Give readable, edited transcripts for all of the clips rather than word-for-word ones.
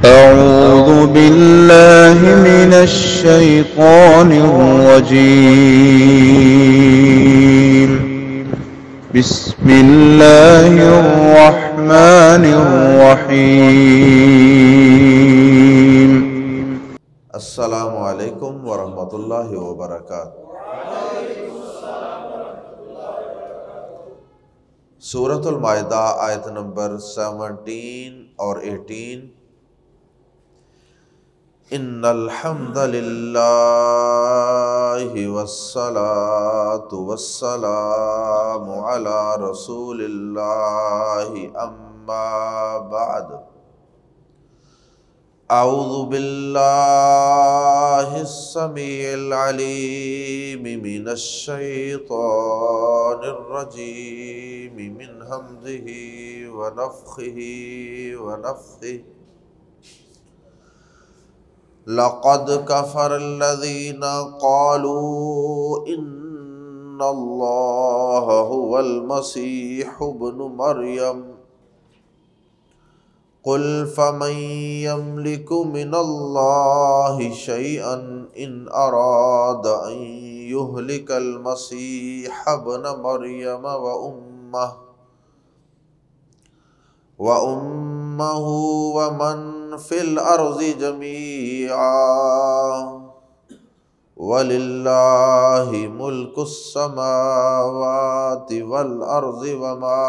أعوذ بالله من الشيطان الرجيم. بسم الله الرحمن الرحيم. السلام علیکم ورحمۃ اللہ وبرکاتہ۔ سورۃ المائدہ آیت نمبر 17 اور 18۔ ان الحمد للہ والصلاة والسلام علی رسول اللہ اما بعد۔ اعوذ باللہ السمیع العلیم من الشیطان الرجیم من ہمزہ ونفخہ ونفثہ۔ لقد کفر الذین قالوا ان اللہ هو المسیح ابن مریم قل فمن يملك من الله شيئا إن أراد أن يهلك المسيح ابن مريم وأمه ومن في الأرض جميعا ولله ملك السماوات والأرض وما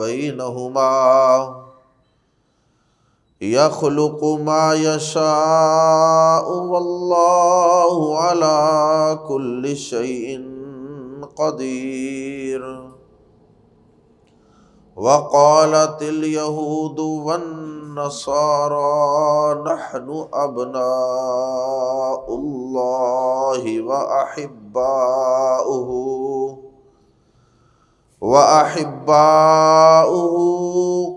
بينهما يخلق ما يشاء والله على كل شيء قدير۔ وقالت اليهود والنصارى نحن أبناء الله وأحباؤه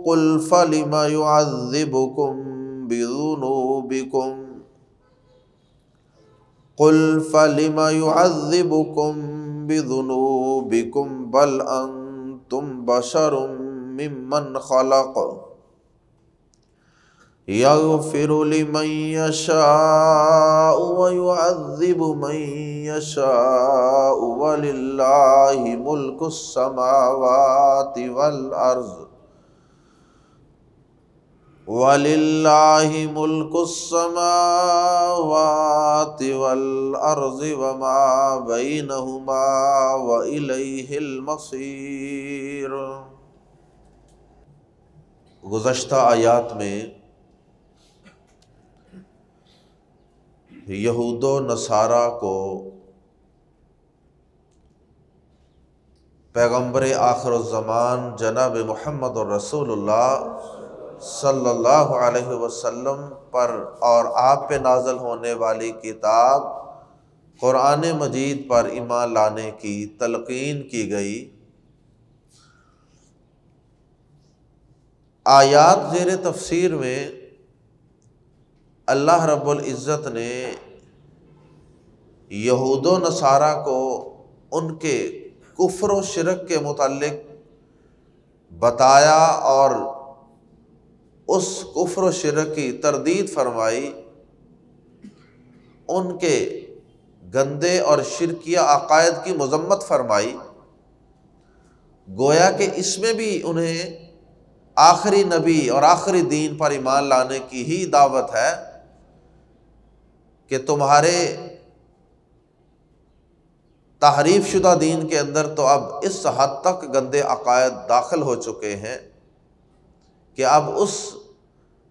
قل فلم يعذبكم بذنوبكم بل أنتم بشر ممن خلق يغفر لمن يشاء ويعذب من يشاء ولله ملك السماوات والأرض وما بينهما وإليه المصير۔ گزشتہ آیات میں یہود و نصارہ کو پیغمبر آخر الزمان جناب محمد الرسول اللہ صلی اللہ علیہ وسلم پر اور آپ پہ نازل ہونے والی کتاب قرآن مجید پر ایمان لانے کی تلقین کی گئی۔ آیات زیر تفسیر میں اللہ رب العزت نے یہود و نصارہ کو ان کے کفر و شرک کے متعلق بتایا اور اس کفر و شرک کی تردید فرمائی، ان کے گندے اور شرکیہ عقائد کی مذمت فرمائی۔ گویا کہ اس میں بھی انہیں آخری نبی اور آخری دین پر ایمان لانے کی ہی دعوت ہے کہ تمہارے تحریف شدہ دین کے اندر تو اب اس حد تک گندے عقائد داخل ہو چکے ہیں کہ اب اس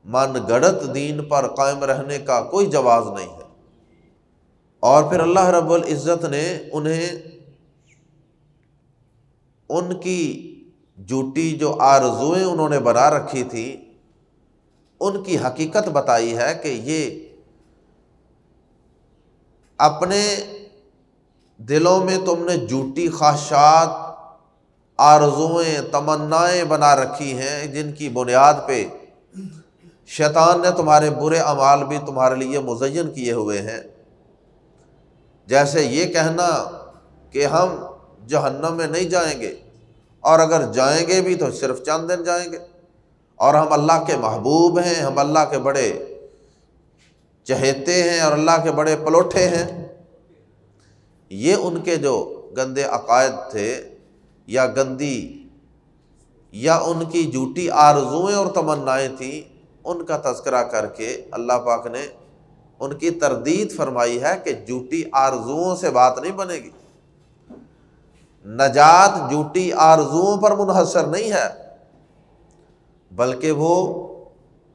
من گڑت دین پر قائم رہنے کا کوئی جواز نہیں ہے۔ اور پھر اللہ رب العزت نے انہیں ان کی جھوٹی جو آرزوئیں انہوں نے بنا رکھی تھی ان کی حقیقت بتائی ہے کہ یہ اپنے دلوں میں تم نے جھوٹی خواہشات، آرزوئیں، تمنائیں بنا رکھی ہیں جن کی بنیاد پہ شیطان نے تمہارے برے اعمال بھی تمہارے لیے مزین کیے ہوئے ہیں۔ جیسے یہ کہنا کہ ہم جہنم میں نہیں جائیں گے، اور اگر جائیں گے بھی تو صرف چند دن جائیں گے، اور ہم اللہ کے محبوب ہیں، ہم اللہ کے بڑے چہیتے ہیں اور اللہ کے بڑے پلوٹھے ہیں، یہ ان کے جو گندے عقائد تھے یا گندی یا ان کی جھوٹی آرزوئیں اور تمنائیں تھیں، ان کا تذکرہ کر کے اللہ پاک نے ان کی تردید فرمائی ہے کہ جھوٹی آرزوؤں سے بات نہیں بنے گی۔ نجات جھوٹی آرزوؤں پر منحصر نہیں ہے، بلکہ وہ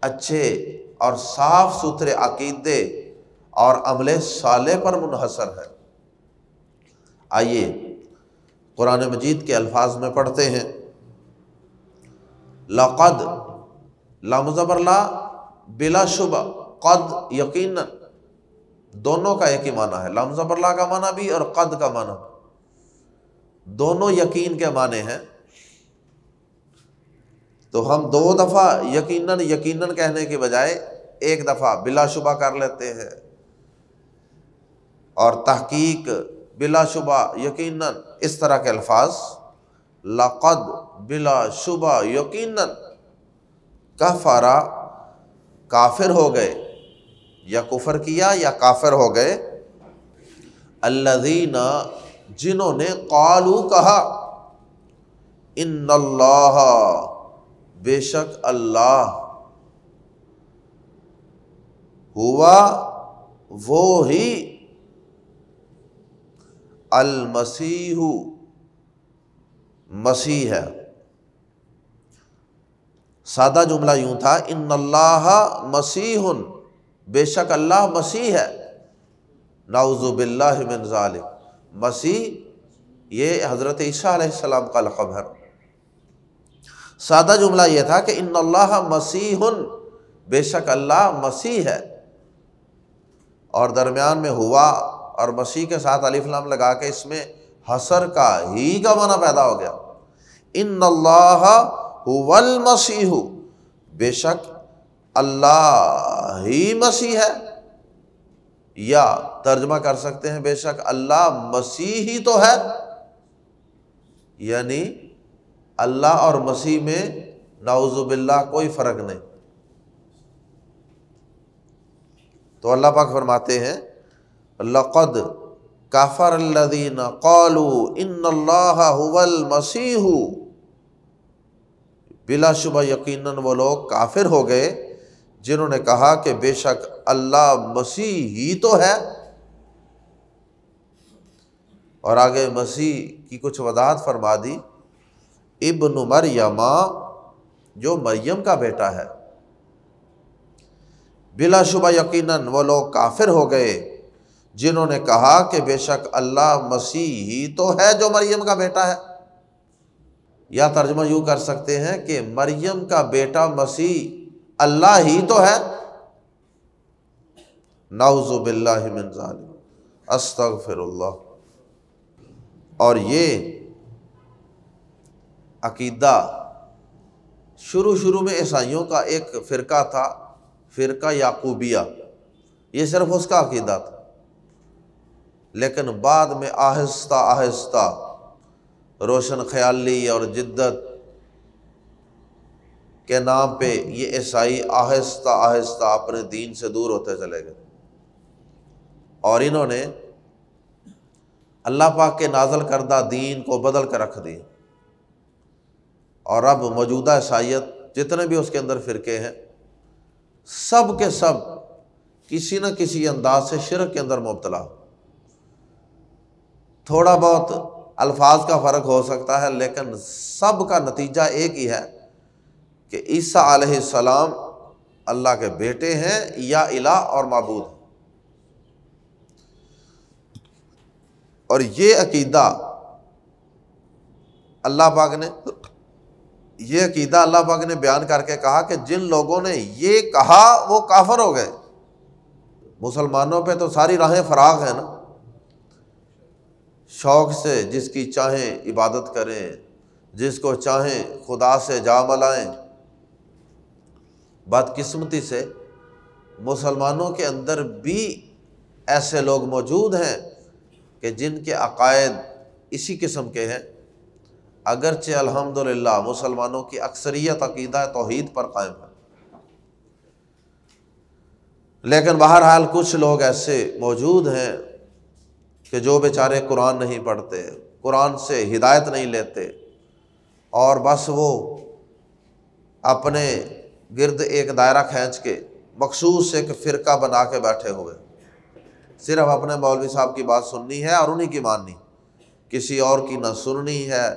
اچھے اور صاف ستھرے عقیدے اور عمل صالح پر منحصر ہے۔ آئیے قرآن مجید کے الفاظ میں پڑھتے ہیں۔ لقد، لام زبر لا، بلا شبہ، قد یقیناً، دونوں کا ایک ہی معنی ہے، لام زبر لا کا معنی بھی اور قد کا معنی، دونوں یقین کے معنی ہیں۔ تو ہم دو دفعہ یقیناً یقیناً کہنے کے بجائے ایک دفعہ بلا شبہ کر لیتے ہیں، اور تحقیق، بلا شبہ، یقیناً، اس طرح کے الفاظ۔ لقد، بلا شبہ، یقیناً، کفر، کافر ہو گئے، یا کفر کیا یا کافر ہو گئے، الذین، جنہوں نے، قالوا، کہا، ان اللہ، بے شک اللہ، ہوا، وہ ہی، المسیح، مسیح ہے۔ سادہ جملہ یوں تھا، ان اللہ مسیح، بے شک اللہ مسیح ہے، نعوذ باللہ من ذالک، مسیح یہ حضرت عیسیٰ علیہ السلام کا لقب ہے۔ سادہ جملہ یہ تھا کہ ان اللہ مسیح، بے شک اللہ مسیح ہے، اور درمیان میں ہوا اور مسیح کے ساتھ الف لام لگا کے اس میں حصر کا، ہی کا معنی پیدا ہو گیا۔ ان اللہ هو المسیح، بے شک اللہ ہی مسیح ہے، یا ترجمہ کر سکتے ہیں بے شک اللہ مسیح ہی تو ہے، یعنی اللہ اور مسیح میں نعوذ باللہ کوئی فرق نہیں۔ تو اللہ پاک فرماتے ہیں لقد کفر الذین قالوا ان اللہ هو المسیح، بلا شبہ یقیناً وہ لوگ کافر ہو گئے جنہوں نے کہا کہ بے شک اللہ مسیح ہی تو ہے، اور آگے مسیح کی کچھ وضاحت فرما دی، ابن مریم، جو مریم کا بیٹا ہے۔ بلا شبہ یقیناً وہ لوگ کافر ہو گئے جنہوں نے کہا کہ بے شک اللہ مسیح ہی تو ہے جو مریم کا بیٹا ہے، یا ترجمہ یوں کر سکتے ہیں کہ مریم کا بیٹا مسیح اللہ ہی تو ہے، نعوذ باللہ من ذالک، استغفر اللہ۔ اور یہ عقیدہ شروع میں عیسائیوں کا ایک فرقہ تھا، فرقہ یعقوبیہ، یہ صرف اس کا عقیدہ تھا، لیکن بعد میں آہستہ آہستہ روشن خیالی اور جدت کے نام پہ یہ عیسائی آہستہ آہستہ اپنے دین سے دور ہوتے چلے گئے، اور انہوں نے اللہ پاک کے نازل کردہ دین کو بدل کر رکھ دی، اور اب موجودہ عیسائیت جتنے بھی اس کے اندر فرقے ہیں، سب کے سب کسی نہ کسی انداز سے شرک کے اندر مبتلا، تھوڑا بہت الفاظ کا فرق ہو سکتا ہے، لیکن سب کا نتیجہ ایک ہی ہے کہ عیسیٰ علیہ السلام اللہ کے بیٹے ہیں یا الہ اور معبود ہیں۔ اور یہ عقیدہ اللہ پاک نے بیان کر کے کہا کہ جن لوگوں نے یہ کہا وہ کافر ہو گئے۔ مسلمانوں پہ تو ساری راہیں فراغ ہیں نا، شوق سے جس کی چاہیں عبادت کریں، جس کو چاہیں خدا سے جا ملائیں۔ بدقسمتی سے مسلمانوں کے اندر بھی ایسے لوگ موجود ہیں کہ جن کے عقائد اسی قسم کے ہیں، اگرچہ الحمدللہ مسلمانوں کی اکثریت عقیدہ توحید پر قائم ہے، لیکن بہرحال کچھ لوگ ایسے موجود ہیں کہ جو بیچارے قرآن نہیں پڑھتے، قرآن سے ہدایت نہیں لیتے، اور بس وہ اپنے گرد ایک دائرہ کھینچ کے مخصوص ایک فرقہ بنا کے بیٹھے ہوئے، صرف اپنے مولوی صاحب کی بات سننی ہے اور انہی کی ماننی، کسی اور کی نہ سننی ہے،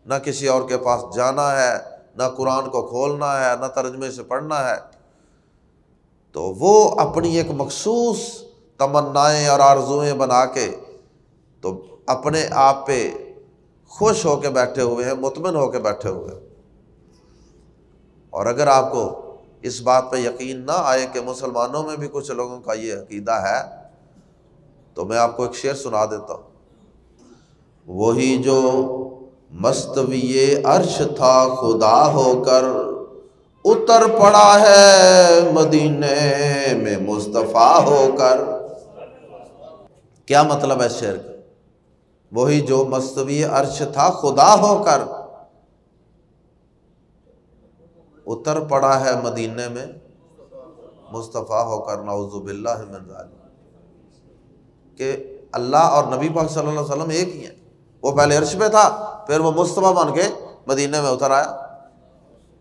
نہ کسی اور کے پاس جانا ہے، نہ قرآن کو کھولنا ہے، نہ ترجمے سے پڑھنا ہے۔ تو وہ اپنی ایک مخصوص تمنائیں اور آرزوئیں بنا کے تو اپنے آپ پہ خوش ہو کے بیٹھے ہوئے ہیں، مطمئن ہو کے بیٹھے ہوئے ہیں۔ اور اگر آپ کو اس بات پہ یقین نہ آئے کہ مسلمانوں میں بھی کچھ لوگوں کا یہ عقیدہ ہے، تو میں آپ کو ایک شعر سنا دیتا ہوں۔ وہی جو مستوی عرش تھا خدا ہو کر، اتر پڑا ہے مدینے میں مصطفیٰ ہو کر۔ کیا مطلب ہے شعر کا؟ وہی جو مستوی عرش تھا خدا ہو کر، اتر پڑا ہے مدینے میں مصطفیٰ ہو کر۔ نعوذ باللہ من ذالک، کہ اللہ اور نبی پاک صلی اللہ علیہ وسلم ایک ہی ہیں۔ وہ پہلے عرش پہ تھا، پھر وہ مصطفیٰ بن کے مدینے میں اتر آیا۔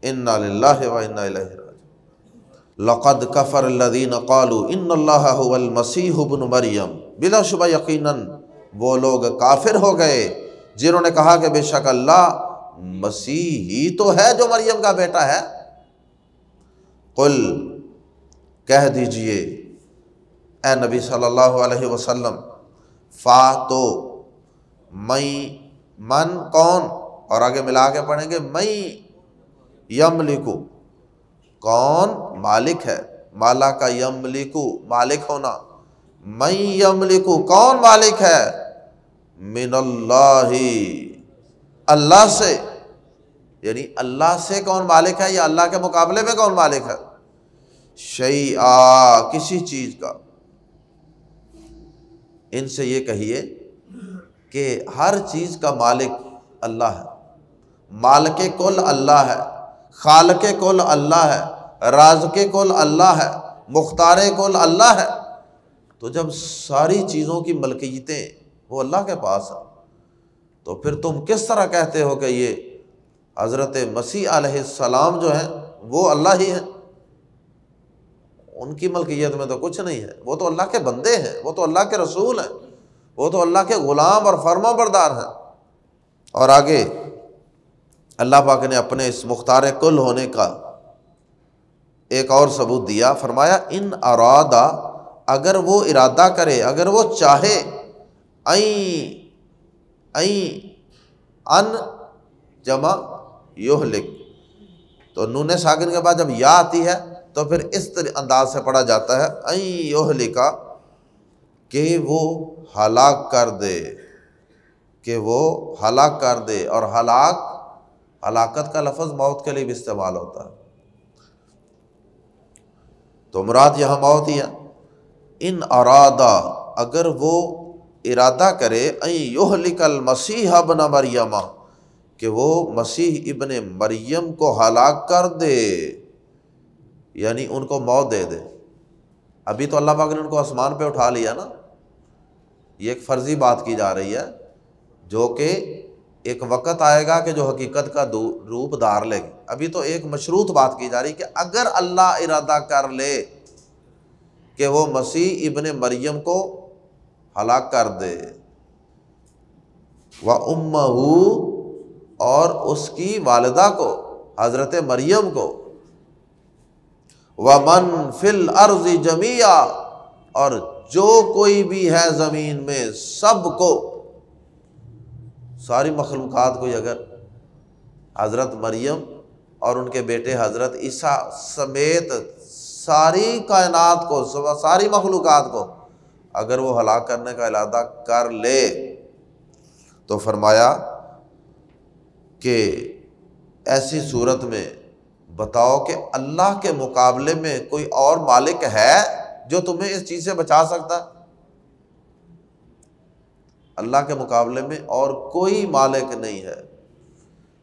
انا للہ و انا الیہ راجعون۔ لقد کفر الذین قالوا ان اللہ هو المسیح ابن مریم، بلا شبہ یقیناً وہ لوگ کافر ہو گئے جنہوں نے کہا کہ بے شک اللہ مسیح ہی تو ہے جو مریم کا بیٹا ہے۔ قل، کہہ دیجئے اے نبی صلی اللہ علیہ وسلم، فا تو، من کون، اور آگے ملا کے پڑھیں گے میں یملکو، کون مالک ہے، مالا کا یملکو مالک ہونا، میں یملکو کون مالک ہے، من اللہ، اللہ سے، یعنی اللہ سے کون مالک ہے یا اللہ کے مقابلے میں کون مالک ہے، شیئا، کسی چیز کا۔ ان سے یہ کہیے کہ ہر چیز کا مالک اللہ ہے، مالک کل اللہ ہے، خالق کل اللہ ہے، رازق کل اللہ ہے، مختار کل اللہ ہے۔ تو جب ساری چیزوں کی ملکیتیں وہ اللہ کے پاس ہیں، تو پھر تم کس طرح کہتے ہو کہ یہ حضرت مسیح علیہ السلام جو ہیں وہ اللہ ہی ہیں؟ ان کی ملکیت میں تو کچھ نہیں ہے، وہ تو اللہ کے بندے ہیں، وہ تو اللہ کے رسول ہیں، وہ تو اللہ کے غلام اور فرما بردار ہیں۔ اور آگے اللہ پاک نے اپنے اس مختار کل ہونے کا ایک اور ثبوت دیا، فرمایا ان ارادہ، اگر وہ ارادہ کرے، اگر وہ چاہے، ان جمع یہلک، تو نون ساکن کے بعد جب یا آتی ہے تو پھر اس انداز سے پڑھا جاتا ہے این یہلکا، کہ وہ ہلاک کر دے، کہ وہ ہلاک کر دے۔ اور ہلاکت کا لفظ موت کے لیے بھی استعمال ہوتا ہے، تو مراد یہاں موت ہی ہے۔ ان ارادہ، اگر وہ ارادہ کرے، این یہلک المسیح ابن مریم، کہ وہ مسیح ابن مریم کو ہلاک کر دے، یعنی ان کو موت دے دے۔ ابھی تو اللہ پاک نے ان کو آسمان پہ اٹھا لیا نا، یہ ایک فرضی بات کی جا رہی ہے، جو کہ ایک وقت آئے گا کہ جو حقیقت کا روپ دھار لے گی۔ ابھی تو ایک مشروط بات کی جا رہی کہ اگر اللہ ارادہ کر لے کہ وہ مسیح ابن مریم کو ہلاک کر دے، وَأُمَّهُ، اور اس کی والدہ کو حضرت مریم کو، وَمَن فِي الْأَرْضِ جَمِيعًا، اور جو کوئی بھی ہے زمین میں سب کو، ساری مخلوقات کو، اگر حضرت مریم اور ان کے بیٹے حضرت عیسیٰ سمیت ساری کائنات کو، ساری مخلوقات کو اگر وہ ہلاک کرنے کا ارادہ کر لے، تو فرمایا کہ ایسی صورت میں بتاؤ کہ اللہ کے مقابلے میں کوئی اور مالک ہے جو تمہیں اس چیز سے بچا سکتا ہے؟ اللہ کے مقابلے میں اور کوئی مالک نہیں ہے،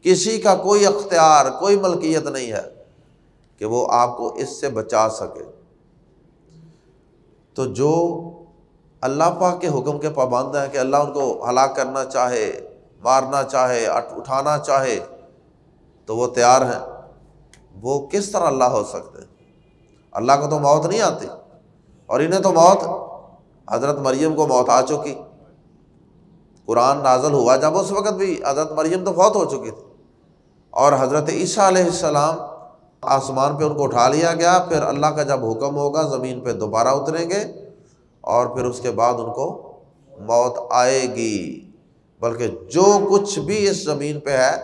کسی کا کوئی اختیار، کوئی ملکیت نہیں ہے کہ وہ آپ کو اس سے بچا سکے۔ تو جو اللہ پاک کے حکم کے پابند ہیں کہ اللہ ان کو ہلاک کرنا چاہے، مارنا چاہے، اٹھانا چاہے تو وہ تیار ہیں، وہ کس طرح اللہ ہو سکتے ہیں؟ اللہ کو تو موت نہیں آتی، اور انہیں تو موت، حضرت مریم کو موت آ چکی، قرآن نازل ہوا جب اس وقت بھی حضرت مریم تو فوت ہو چکی تھی، اور حضرت عیسیٰ علیہ السلام آسمان پہ ان کو اٹھا لیا گیا، پھر اللہ کا جب حکم ہوگا زمین پہ دوبارہ اتریں گے، اور پھر اس کے بعد ان کو موت آئے گی۔ بلکہ جو کچھ بھی اس زمین پہ ہے،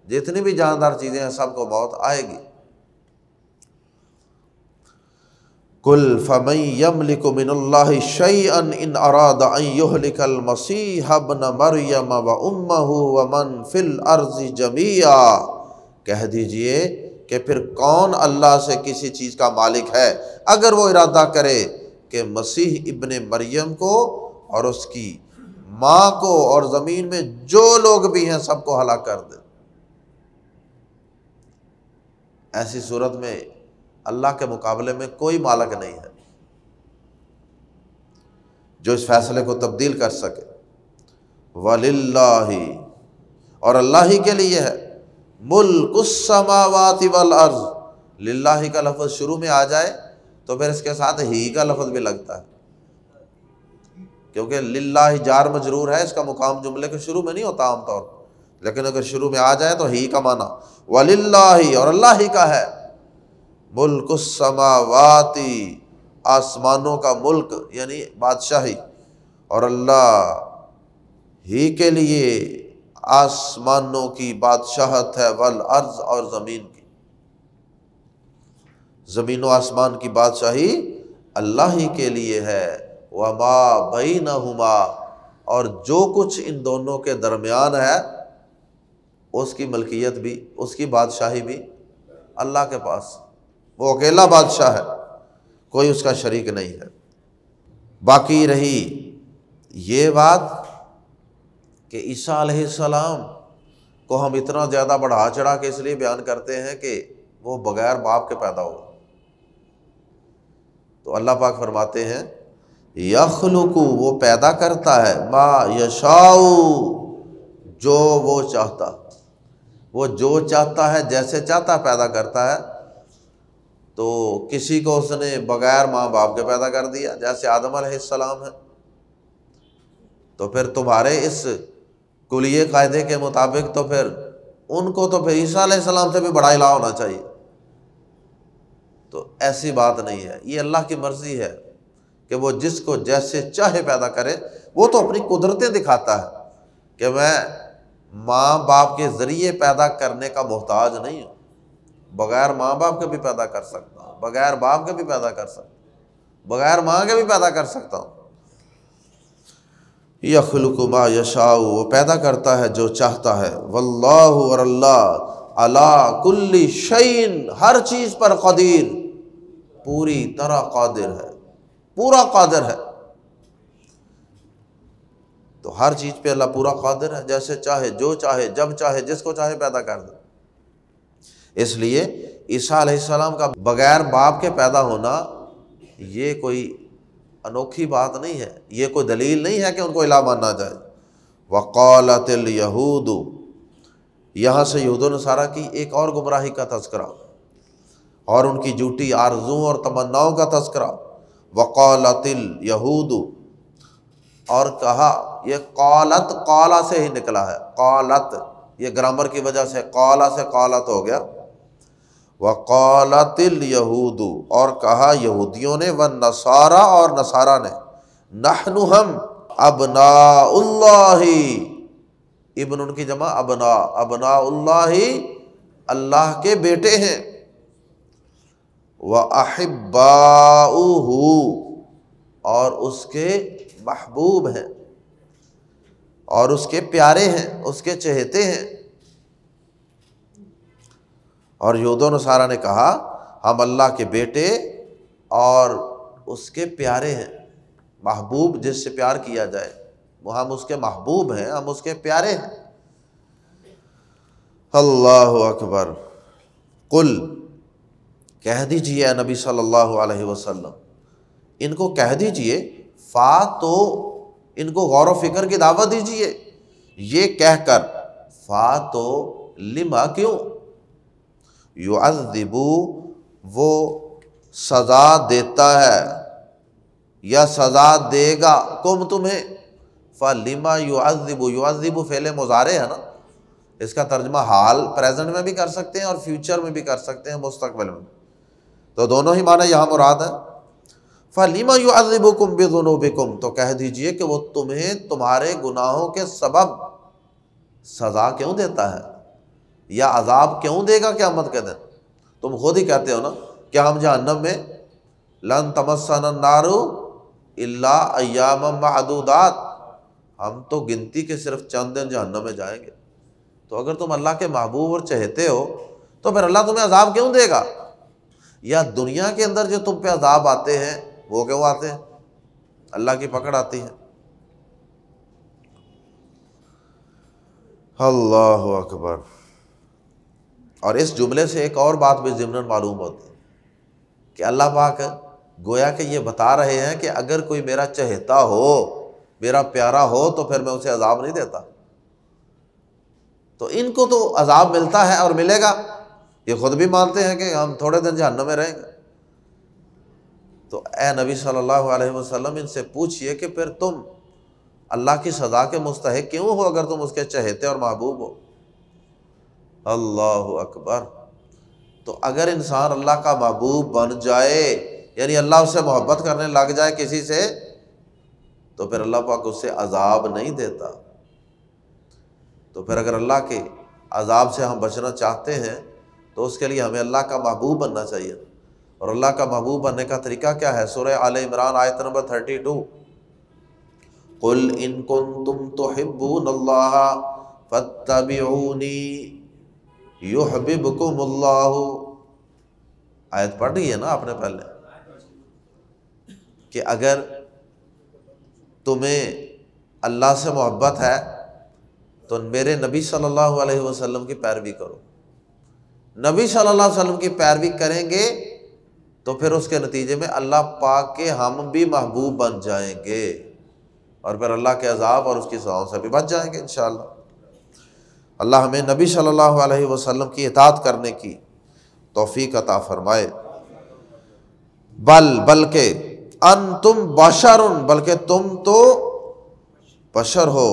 جتنی بھی جاندار چیزیں ہیں، سب کو موت آئے گی۔ قل فمن یملک من اللہ شیئا ان اراد ان یہلک المسیح ابن مریم وامہ ومن فی الارض جمیعا، کہہ دیجئے کہ پھر کون اللہ سے کسی چیز کا مالک ہے اگر وہ ارادہ کرے کہ مسیح ابن مریم کو اور اس کی ماں کو اور زمین میں جو لوگ بھی ہیں سب کو ہلاک کر دے۔ ایسی صورت میں اللہ کے مقابلے میں کوئی مالک نہیں ہے جو اس فیصلے کو تبدیل کر سکے۔ وَلِلَّهِ، اور اللہ ہی کے لیے ہے، ملک السماوات والارض، للہ کا لفظ شروع میں آ جائے تو پھر اس کے ساتھ ہی کا لفظ بھی لگتا ہے، کیونکہ للہ جار مجرور ہے، اس کا مقام جملے کے شروع میں نہیں ہوتا عام طور پر، لیکن اگر شروع میں آ جائے تو ہی کا معنی، وَلِلَّهِ، اور اللہ ہی کا ہے، ملک السماوات، آسمانوں کا ملک یعنی بادشاہی، اور اللہ ہی کے لیے آسمانوں کی بادشاہت ہے، والارض، اور زمین کی، زمین و آسمان کی بادشاہی اللہ ہی کے لیے ہے، وما بینہما، اور جو کچھ ان دونوں کے درمیان ہے اس کی ملکیت بھی، اس کی بادشاہی بھی اللہ کے پاس، وہ اکیلا بادشاہ ہے، کوئی اس کا شریک نہیں ہے۔ باقی رہی یہ بات کہ عیسیٰ علیہ السلام کو ہم اتنا زیادہ بڑھا چڑھا کے اس لیے بیان کرتے ہیں کہ وہ بغیر باپ کے پیدا ہوا، تو اللہ پاک فرماتے ہیں یخلق، وہ پیدا کرتا ہے، ما یشاء، جو وہ چاہتا، وہ جو چاہتا ہے جیسے چاہتا پیدا کرتا ہے۔ تو کسی کو اس نے بغیر ماں باپ کے پیدا کر دیا جیسے آدم علیہ السلام ہے، تو پھر تمہارے اس کلیے قاعدے کے مطابق تو پھر ان کو تو پھر عیسیٰ علیہ السلام سے بھی بڑا الہ ہونا چاہیے، تو ایسی بات نہیں ہے، یہ اللہ کی مرضی ہے کہ وہ جس کو جیسے چاہے پیدا کرے، وہ تو اپنی قدرتیں دکھاتا ہے کہ میں ماں باپ کے ذریعے پیدا کرنے کا محتاج نہیں ہوں، بغیر ماں باپ کے بھی پیدا کر سکتا ہوں، بغیر باپ کے بھی پیدا کر سکتا ہوں، بغیر ماں کے بھی پیدا کر سکتا ہوں۔ یخلق ما یشاء، وہ پیدا کرتا ہے جو چاہتا ہے، واللہ، اور اللہ، علی کل شیء، ہر چیز پر قدیر، پوری طرح قادر ہے، پورا قادر ہے، تو ہر چیز پہ اللہ پورا قادر ہے، جیسے چاہے، جو چاہے، جب چاہے، جس کو چاہے پیدا کر دے۔ اس لیے عیسیٰ علیہ السلام کا بغیر باپ کے پیدا ہونا یہ کوئی انوکھی بات نہیں ہے، یہ کوئی دلیل نہیں ہے کہ ان کو الہ مانا جائے۔ وقالت الیہود، یہاں سے یہود و نصارہ کی ایک اور گمراہی کا تذکرہ اور ان کی جھوٹی آرزوؤں اور تمناؤں کا تذکرہ۔ وقالت الیہود، اور کہا، یہ قالت قالا سے ہی نکلا ہے، قالت، یہ گرامر کی وجہ سے قالا سے قالت ہو گیا۔ وقالت الیہود، اور کہا یہودیوں نے، والنصارى، اور نصارہ نے، نحن، ہم، ابناء اللہ، ابن ان کی جمع ابناء، ابناء اللہ، اللہ کے بیٹے ہیں، وَأَحِبَّاؤُهُ، اور اس کے محبوب ہیں، اور اس کے پیارے ہیں، اس کے چہیتے ہیں۔ اور یہود و نصارہ نے کہا ہم اللہ کے بیٹے اور اس کے پیارے ہیں، محبوب جس سے پیار کیا جائے، وہ ہم اس کے محبوب ہیں، ہم اس کے پیارے ہیں۔ اللہ اکبر۔ قل، کہہ دیجئے اے نبی صلی اللہ علیہ وسلم، ان کو کہہ دیجئے، فا تو ان کو غور و فکر کی دعوت دیجئے، یہ کہہ کر فا تو لما کیوں، یعذبو وہ سزا دیتا ہے یا سزا دے گا کم تمہیں، فلما یعذب، یعذب فعل مضارع ہے نا، اس کا ترجمہ حال پریزنٹ میں بھی کر سکتے ہیں اور فیوچر میں بھی کر سکتے ہیں، مستقبل میں، تو دونوں ہی معنی یہاں مراد ہے۔ فَلِمَ يُعَذِّبُكُم بِذُنُوبِكُم، تو کہہ دیجئے کہ وہ تمہیں تمہارے گناہوں کے سبب سزا کیوں دیتا ہے یا عذاب کیوں دے گا قیامت کے دن۔ تم خود ہی کہتے ہو نا کہ ہم جہنم میں لن تمسنا النار الا ایاما معدودات، ہم تو گنتی کے صرف چند دن جہنم میں جائیں گے۔ تو اگر تم اللہ کے محبوب اور چہتے ہو تو پھر اللہ تمہیں عذاب کیوں دے گا، یا دنیا کے اندر جو تم پہ عذاب آتے ہیں وہ کیوں آتے ہیں، اللہ کی پکڑ آتی ہے۔ اللہ اکبر۔ اور اس جملے سے ایک اور بات بھی ضمناً معلوم ہوتی ہے کہ اللہ پاک گویا کہ یہ بتا رہے ہیں کہ اگر کوئی میرا چہتا ہو، میرا پیارا ہو، تو پھر میں اسے عذاب نہیں دیتا۔ تو ان کو تو عذاب ملتا ہے اور ملے گا، یہ خود بھی مانتے ہیں کہ ہم تھوڑے دن جہنم میں رہیں گے۔ تو اے نبی صلی اللہ علیہ وسلم ان سے پوچھئے کہ پھر تم اللہ کی سزا کے مستحق کیوں ہو اگر تم اس کے چہیتے اور محبوب ہو۔ اللہ اکبر۔ تو اگر انسان اللہ کا محبوب بن جائے، یعنی اللہ اس سے محبت کرنے لگ جائے کسی سے، تو پھر اللہ پاک اس سے عذاب نہیں دیتا۔ تو پھر اگر اللہ کے عذاب سے ہم بچنا چاہتے ہیں تو اس کے لیے ہمیں اللہ کا محبوب بننا چاہیے، اور اللہ کا محبوب بننے کا طریقہ کیا ہے؟ سورہ آل عمران آیت نمبر 32، قُلْ إِن كُنتُمْ تُحِبُّونَ اللَّهَ فَاتَّبِعُونِي يُحْبِبْكُمُ اللَّهُ۔ آیت پڑھ رہی ہے نا آپ نے پہلے، کہ اگر تمہیں اللہ سے محبت ہے تو میرے نبی صلی اللہ علیہ وسلم کی پیروی کرو۔ نبی صلی اللہ علیہ وسلم کی پیروی کریں گے تو پھر اس کے نتیجے میں اللہ پاک کے ہم بھی محبوب بن جائیں گے، اور پھر اللہ کے عذاب اور اس کی سزاؤں سے بھی بچ جائیں گے انشاءاللہ۔ اللہ ہمیں نبی صلی اللہ علیہ وسلم کی اطاعت کرنے کی توفیق عطا فرمائے۔ بلکہ انتم بشر، بلکہ تم تو بشر ہو،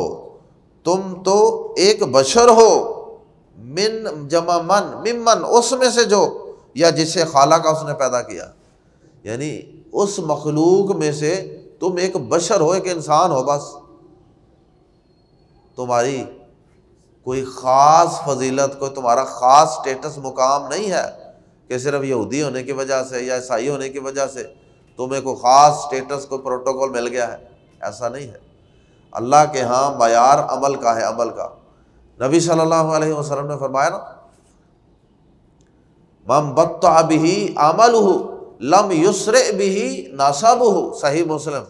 تم تو ایک بشر ہو، من جمع من، ممن اس میں سے جو، یا جسے خالق اس نے پیدا کیا، یعنی اس مخلوق میں سے تم ایک بشر ہو، ایک انسان ہو، بس تمہاری کوئی خاص فضیلت، کوئی تمہارا خاص سٹیٹس مقام نہیں ہے کہ صرف یہودی ہونے کی وجہ سے یا عیسائی ہونے کی وجہ سے تمہیں کوئی خاص سٹیٹس، کوئی پروٹوکول مل گیا ہے، ایسا نہیں ہے۔ اللہ کے ہاں معیار عمل کا ہے، عمل کا۔ نبی صلی اللہ علیہ وسلم نے فرمایا نا، من بطأ بہ عملہ لم یسرع بہ نسبہ، صحیح مسلم۔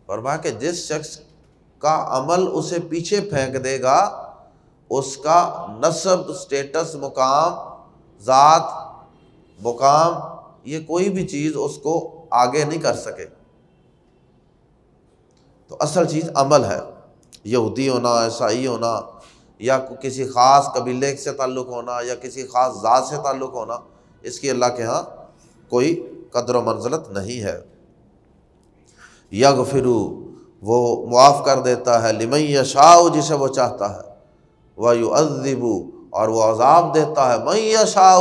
فرمایا کہ جس شخص کا عمل اسے پیچھے پھینک دے گا، اس کا نسب، سٹیٹس، مقام، ذات، مقام، یہ کوئی بھی چیز اس کو آگے نہیں کر سکے۔ تو اصل چیز عمل ہے، یہودی ہونا، عیسائی ہونا، یا کسی خاص قبیلے سے تعلق ہونا، یا کسی خاص ذات سے تعلق ہونا، اس کی اللہ کے ہاں کوئی قدر و منزلت نہیں ہے۔ یغفر، وہ معاف کر دیتا ہے، لمن یشاء، جسے وہ چاہتا ہے، ویعذب، اور وہ عذاب دیتا ہے، من یشاء،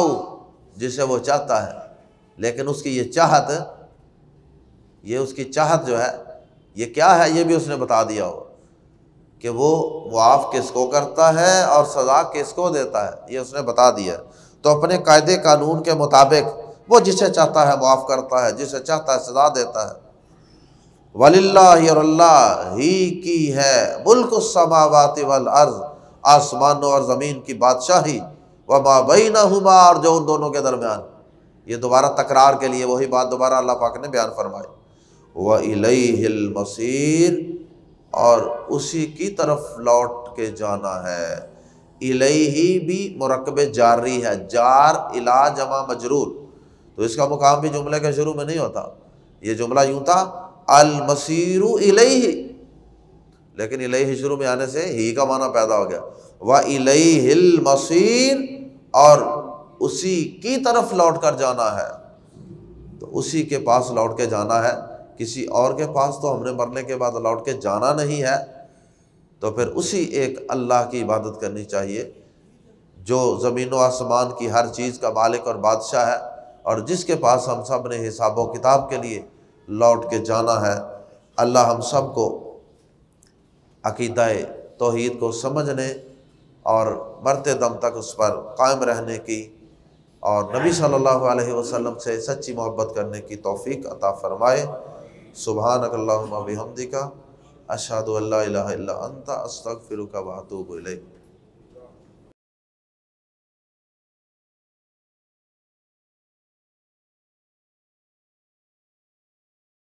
جسے وہ چاہتا ہے۔ لیکن اس کی یہ چاہت، یہ اس کی چاہت جو ہے یہ کیا ہے، یہ بھی اس نے بتا دیا ہو کہ وہ معاف کس کو کرتا ہے اور سزا کس کو دیتا ہے، یہ اس نے بتا دیا۔ تو اپنے قاعدے قانون کے مطابق وہ جسے چاہتا ہے معاف کرتا ہے، جسے چاہتا ہے سزا دیتا ہے۔ وَلِلَّهِ، اور اللہ ہی کی ہے، ملک السماوات والارض، آسمانوں اور زمین کی بادشاہی، وما بینہما، اور جو ان دونوں کے درمیان۔ یہ دوبارہ تکرار کے لیے وہی بات دوبارہ اللہ پاک نے بیان فرمائی۔ وَإِلَيْهِ الْمَصِيرُ، اور اسی کی طرف لوٹ کے جانا ہے۔ الیہ بھی مرکب جاری ہے، جار الی جمع مجرور، تو اس کا مقام بھی جملے کے شروع میں نہیں ہوتا، یہ جملہ یوں تھا المصیر الیہ، لیکن الیہ شروع میں آنے سے ہی کا معنی پیدا ہو گیا، وَإِلَيْهِ الْمَصِيرُ، اور اسی کی طرف لوٹ کر جانا ہے، تو اسی کے پاس لوٹ کے جانا ہے، کسی اور کے پاس تو ہم نے مرنے کے بعد لوٹ کے جانا نہیں ہے، تو پھر اسی ایک اللہ کی عبادت کرنی چاہیے جو زمین و آسمان کی ہر چیز کا مالک اور بادشاہ ہے، اور جس کے پاس ہم سب نے حساب و کتاب کے لیے لوٹ کے جانا ہے۔ اللہ ہم سب کو عقیدہ توحید کو سمجھنے اور مرتے دم تک اس پر قائم رہنے کی اور نبی صلی اللہ علیہ وسلم سے سچی محبت کرنے کی توفیق عطا فرمائے۔ سبحانک اللہم و بحمدک، اشہد ان لا الہ الا انت، استغفرک و اتوب الیک۔